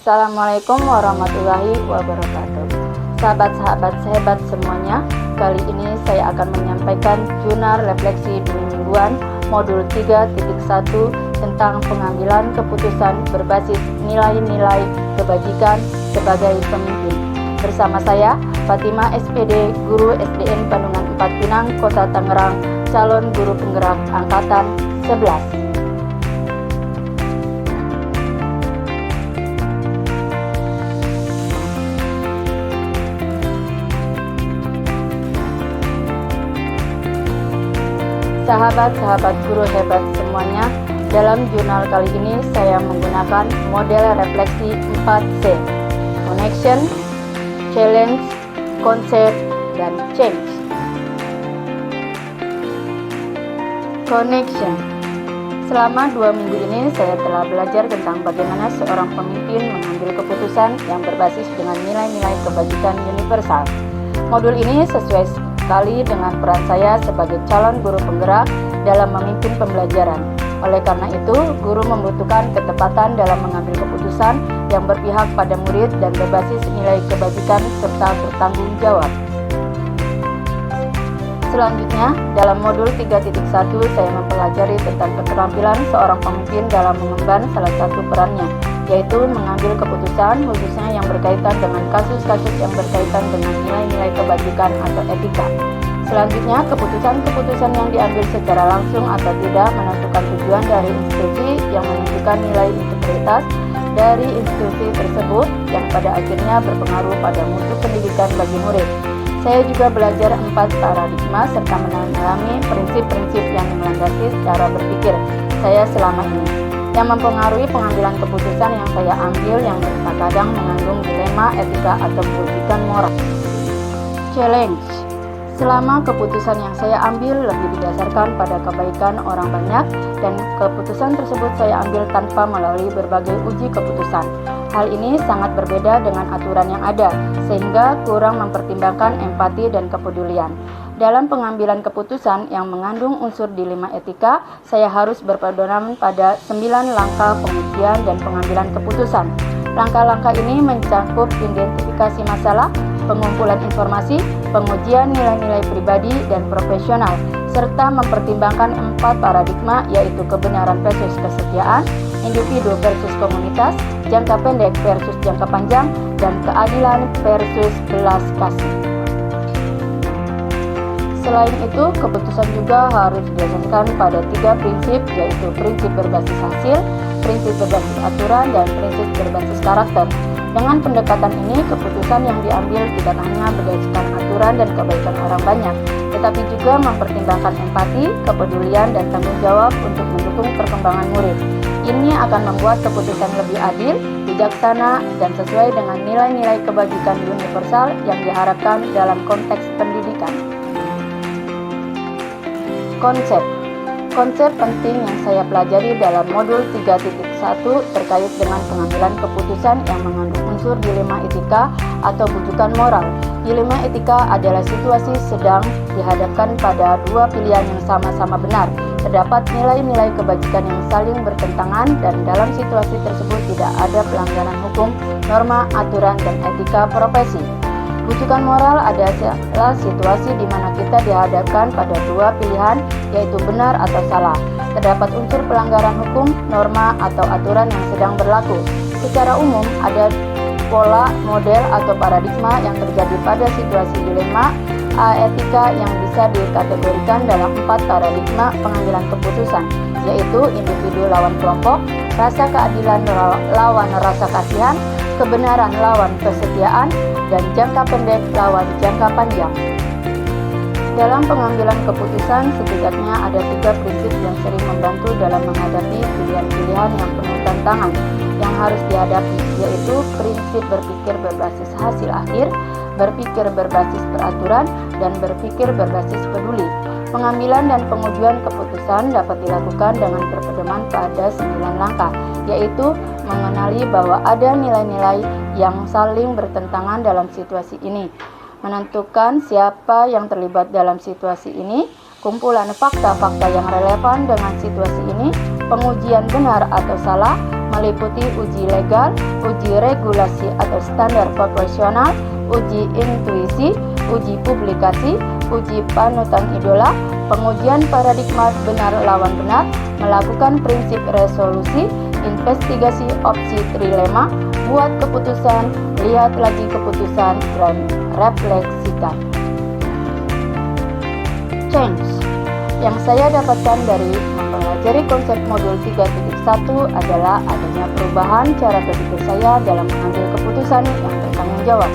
Assalamualaikum warahmatullahi wabarakatuh. Sahabat-sahabat sehebat semuanya, kali ini saya akan menyampaikan jurnal refleksi 2 mingguan modul 3.1 tentang pengambilan keputusan berbasis nilai-nilai kebajikan sebagai pemimpin. Bersama saya, Fatima SPD, Guru SDN Bandungan 4 Pinang, Kota Tangerang, calon guru penggerak Angkatan 11. Sahabat-sahabat guru hebat semuanya, dalam jurnal kali ini saya menggunakan model refleksi 4C: Connection, Challenge, Concept, dan Change. Connection. Selama 2 minggu ini saya telah belajar tentang bagaimana seorang pemimpin mengambil keputusan yang berbasis dengan nilai-nilai kebajikan universal. Modul ini sesuai sekali dengan peran saya sebagai calon guru penggerak dalam memimpin pembelajaran. Oleh karena itu, guru membutuhkan ketepatan dalam mengambil keputusan yang berpihak pada murid dan berbasis nilai kebajikan serta bertanggung jawab. Selanjutnya, dalam modul 3.1 saya mempelajari tentang keterampilan seorang pemimpin dalam mengemban salah satu perannya, yaitu mengambil keputusan khususnya yang berkaitan dengan kasus-kasus yang berkaitan dengan nilai-nilai kebajikan atau etika. Selanjutnya, keputusan-keputusan yang diambil secara langsung atau tidak menentukan tujuan dari institusi yang menunjukkan nilai integritas dari institusi tersebut yang pada akhirnya berpengaruh pada mutu pendidikan bagi murid. Saya juga belajar 4 paradigma serta mendalami prinsip-prinsip yang melandasi cara berpikir saya selama ini, yang mempengaruhi pengambilan keputusan yang saya ambil yang terkadang mengandung dilema etika atau kebajikan moral. Challenge. Selama keputusan yang saya ambil lebih didasarkan pada kebaikan orang banyak dan keputusan tersebut saya ambil tanpa melalui berbagai uji keputusan. Hal ini sangat berbeda dengan aturan yang ada, sehingga kurang mempertimbangkan empati dan kepedulian. Dalam pengambilan keputusan yang mengandung unsur dilema etika, saya harus berpedoman pada 9 langkah pengujian dan pengambilan keputusan. Langkah-langkah ini mencakup identifikasi masalah, pengumpulan informasi, pengujian nilai-nilai pribadi dan profesional, serta mempertimbangkan 4 paradigma, yaitu kebenaran versus kesetiaan, individu versus komunitas, jangka pendek versus jangka panjang, dan keadilan versus belas kasih. Selain itu, keputusan juga harus didasarkan pada 3 prinsip, yaitu prinsip berbasis hasil, prinsip berbasis aturan, dan prinsip berbasis karakter. Dengan pendekatan ini, keputusan yang diambil tidak hanya berdasarkan aturan dan kebaikan orang banyak, tetapi juga mempertimbangkan empati, kepedulian, dan tanggung jawab untuk mendukung perkembangan murid. Ini akan membuat keputusan lebih adil, bijaksana, dan sesuai dengan nilai-nilai kebajikan universal yang diharapkan dalam konteks pendidikan. Konsep. Konsep penting yang saya pelajari dalam modul 3.1 terkait dengan pengambilan keputusan yang mengandung unsur dilema etika atau bujukan moral. Dilema etika adalah situasi sedang dihadapkan pada 2 pilihan yang sama-sama benar. Terdapat nilai-nilai kebajikan yang saling bertentangan dan dalam situasi tersebut tidak ada pelanggaran hukum, norma, aturan, dan etika profesi. Bujukan moral adalah situasi di mana kita dihadapkan pada 2 pilihan, yaitu benar atau salah. Terdapat unsur pelanggaran hukum, norma, atau aturan yang sedang berlaku. Secara umum, ada pola, model, atau paradigma yang terjadi pada situasi dilema etika yang bisa dikategorikan dalam 4 paradigma pengambilan keputusan, yaitu individu lawan kelompok, rasa keadilan lawan rasa kasihan, kebenaran lawan kesetiaan, dan jangka pendek lawan jangka panjang. Dalam pengambilan keputusan, setidaknya ada 3 prinsip yang sering membantu dalam menghadapi pilihan-pilihan yang penuh tantangan yang harus dihadapi, yaitu prinsip berpikir berbasis hasil akhir, berpikir berbasis peraturan, dan berpikir berbasis peduli. Pengambilan dan pengujian keputusan dapat dilakukan dengan berpedoman pada 9 langkah, yaitu mengenali bahwa ada nilai-nilai yang saling bertentangan dalam situasi ini, menentukan siapa yang terlibat dalam situasi ini, kumpulan fakta-fakta yang relevan dengan situasi ini, pengujian benar atau salah, meliputi uji legal, uji regulasi atau standar proporsional, uji intuisi, uji publikasi, uji panutan idola, pengujian paradigma benar lawan benar, melakukan prinsip resolusi, investigasi opsi trilema, buat keputusan, lihat lagi keputusan, dan refleksikan. Change yang saya dapatkan dari mempelajari konsep modul 3.1 adalah adanya perubahan cara berpikir saya dalam mengambil keputusan yang bertanggung jawab.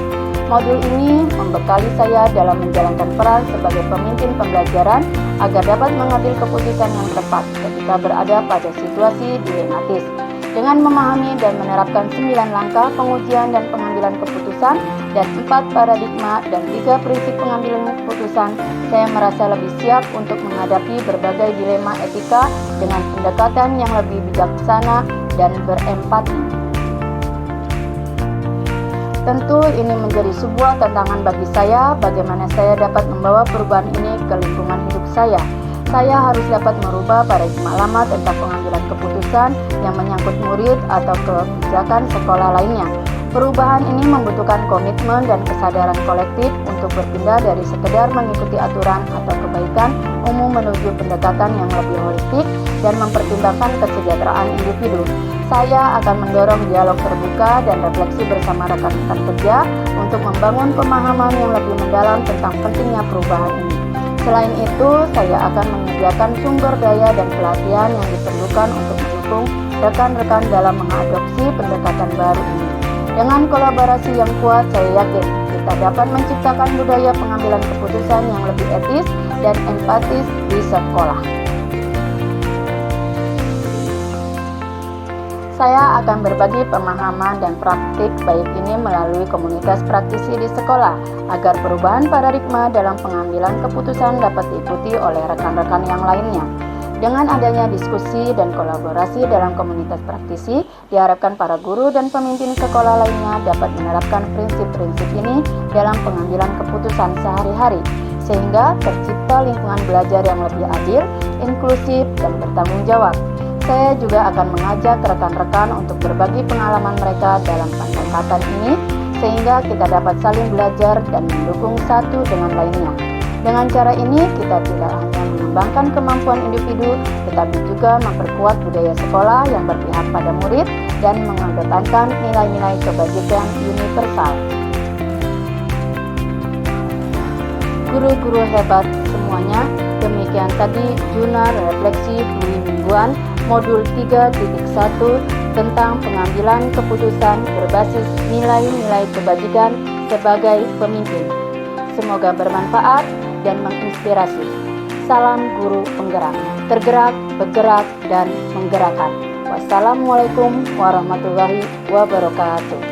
Modul ini membekali saya dalam menjalankan peran sebagai pemimpin pembelajaran agar dapat mengambil keputusan yang tepat ketika berada pada situasi dilematis. Dengan memahami dan menerapkan 9 langkah pengujian dan pengambilan keputusan dan 4 paradigma dan 3 prinsip pengambilan keputusan, saya merasa lebih siap untuk menghadapi berbagai dilema etika dengan pendekatan yang lebih bijaksana dan berempati. Tentu ini menjadi sebuah tantangan bagi saya bagaimana saya dapat membawa perubahan ini ke lingkungan hidup saya. Saya harus dapat merubah paradigma lama tentang pengambilan keputusan yang menyangkut murid atau kebijakan sekolah lainnya. Perubahan ini membutuhkan komitmen dan kesadaran kolektif untuk berpindah dari sekedar mengikuti aturan atau kebaikan umum menuju pendekatan yang lebih holistik dan mempertimbangkan kesejahteraan individu. Saya akan mendorong dialog terbuka dan refleksi bersama rekan-rekan kerja untuk membangun pemahaman yang lebih mendalam tentang pentingnya perubahan ini. Selain itu, saya akan menyediakan sumber daya dan pelatihan yang diperlukan untuk mendukung rekan-rekan dalam mengadopsi pendekatan baru ini. Dengan kolaborasi yang kuat, saya yakin kita dapat menciptakan budaya pengambilan keputusan yang lebih etis dan empatis di sekolah. Saya akan berbagi pemahaman dan praktik baik ini melalui komunitas praktisi di sekolah agar perubahan paradigma dalam pengambilan keputusan dapat diikuti oleh rekan-rekan yang lainnya. Dengan adanya diskusi dan kolaborasi dalam komunitas praktisi, diharapkan para guru dan pemimpin sekolah lainnya dapat menerapkan prinsip-prinsip ini dalam pengambilan keputusan sehari-hari, sehingga tercipta lingkungan belajar yang lebih adil, inklusif, dan bertanggung jawab. Saya juga akan mengajak rekan-rekan untuk berbagi pengalaman mereka dalam pendekatan ini, sehingga kita dapat saling belajar dan mendukung satu dengan lainnya. Dengan cara ini, kita tidak hanya mengembangkan kemampuan individu, tetapi juga memperkuat budaya sekolah yang berpihak pada murid dan mengedepankan nilai-nilai kebajikan universal. Guru-guru hebat semuanya, demikian tadi jurnal refleksi Bui mingguan Modul 3.1 tentang pengambilan keputusan berbasis nilai-nilai kebajikan sebagai pemimpin. Semoga bermanfaat dan menginspirasi. Salam guru penggerak, tergerak, bergerak, dan menggerakkan. Wassalamualaikum warahmatullahi wabarakatuh.